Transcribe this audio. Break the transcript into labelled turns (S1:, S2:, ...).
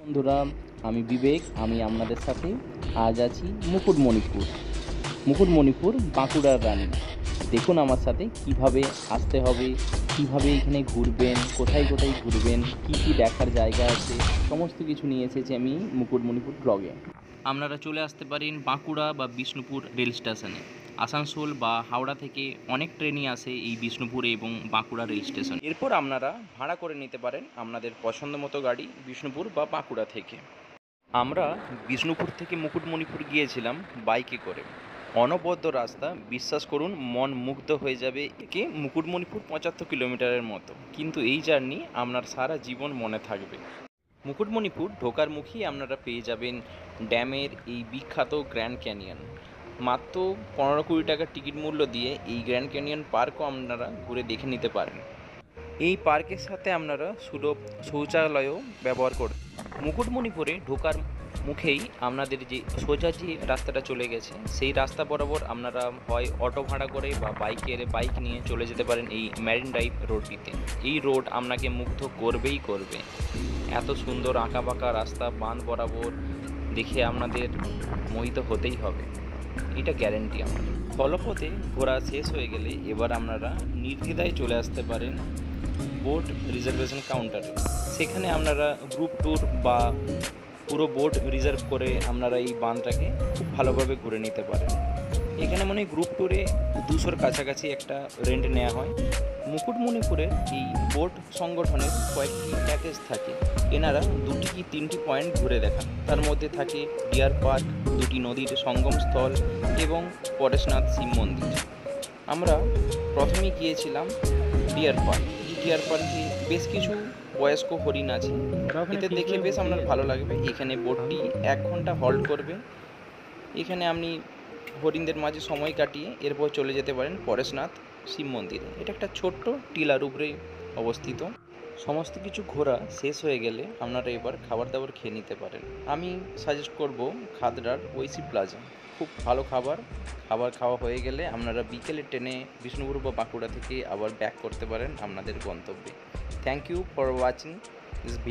S1: বন্ধুরা, আমি বিবেক। আমি আপনাদের সাথে আজ আছি মুকুটমণিপুর। মুকুটমণিপুর বাঁকুড়ার রানী। দেখুন আমার সাথে কিভাবে আসতে হবে, কিভাবে এখানে ঘুরবেন, কোথায় কোথায় ঘুরবেন, কি কি দেখার জায়গা আছে, সমস্ত কিছু নিয়ে এসেছি আমি মুকুটমণিপুর ব্লগে। আপনারা চলে আসতে পারেন বাঁকুড়া বা বিষ্ণুপুর রেল স্টেশনে। আসানসোল বা হাওড়া থেকে অনেক ট্রেনই আসে এই বিষ্ণুপুর এবং বাঁকুড়া রেল স্টেশন। এরপর আপনারা ভাড়া করে নিতে পারেন আপনাদের পছন্দ মতো গাড়ি বিষ্ণুপুর বা বাঁকুড়া থেকে। আমরা বিষ্ণুপুর থেকে মুকুটমণিপুর গিয়েছিলাম বাইকে করে। অনবদ্য রাস্তা, বিশ্বাস করুন মন মুগ্ধ হয়ে যাবে। একে মুকুটমণিপুর 75 কিলোমিটারের মতো, কিন্তু এই জার্নি আপনার সারা জীবন মনে থাকবে। মুকুটমণিপুর ঢোকার মুখেই আপনারা পেয়ে যাবেন ড্যামের এই বিখ্যাত গ্র্যান্ড ক্যানিয়ন। মাত্র 15-20 টাকার টিকিট মূল্য দিয়ে এই গ্র্যান্ড ক্যানিয়ন পার্কও আপনারা ঘুরে দেখে নিতে পারেন। এই পার্কের সাথে আপনারা সুলভ শৌচালয়ও ব্যবহার করতে। মুকুটমণিপুরে ঢোকার মুখেই আপনাদের যে সোজা যে রাস্তাটা চলে গেছে, সেই রাস্তা বরাবর আপনারা হয় অটো ভাড়া করে বা বাইক নিয়ে চলে যেতে পারেন এই ম্যারিন ড্রাইভ রোডটিতে। এই রোড আপনাকে মুগ্ধ করবেই করবে। এত সুন্দর আঁকাবাঁকা রাস্তা বাঁধ বরাবর দেখে আপনাদের মোহিত হতেই হবে, এটা গ্যারেন্টি আমার। ফলপথে ঘোরা শেষ হয়ে গেলে এবার আপনারা নির্দ্বিধায় চলে আসতে পারেন বোট রিজার্ভেশন কাউন্টারে। সেখানে আপনারা গ্রুপ ট্যুর বা পুরো বোট রিজার্ভ করে আপনারা এই বাঁধটাকে খুব ভালোভাবে ঘুরে নিতে পারেন। এখানে মনে হয় গ্রুপ ট্যুরে 200-র কাছাকাছি একটা রেন্ট নেওয়া হয়। মুকুটমণিপুরের এই বোট সংগঠনের কয়েকটি প্যাকেজ থাকে। এনারা 2টি কি 3টি পয়েন্ট ঘুরে দেখান। তার মধ্যে থাকে ডিয়ার পার্ক, 2টি নদীর সঙ্গমস্থল এবং পরেশনাথ শিব মন্দির। আমরা প্রথমেই গিয়েছিলাম ডিয়ার পার্ক। এই ডিয়ার পার্কে বেশ কিছু বয়স্ক হরিণ আছে, এতে দেখে বেশ আপনার ভালো লাগবে। এখানে বোটটি 1 ঘন্টা হল্ট করবে। এখানে আপনি হরিণদের মাঝে সময় কাটিয়ে এরপর চলে যেতে পারেন পরেশনাথ শিব মন্দিরে। এটা একটা ছোট্ট টিলার উপরে অবস্থিত। সমস্ত কিছু ঘোরা শেষ হয়ে গেলে আপনারা এবার খাবার দাবার খেয়ে নিতে পারেন। আমি সাজেস্ট করব খাদড়ার ঐশী প্লাজা। খুব ভালো খাবার খাওয়া হয়ে গেলে আপনারা বিকেলে ট্রেনে বিষ্ণুপুর বা বাঁকুড়া থেকে আবার ব্যাক করতে পারেন আপনাদের গন্তব্যে। Thank you for watching this video.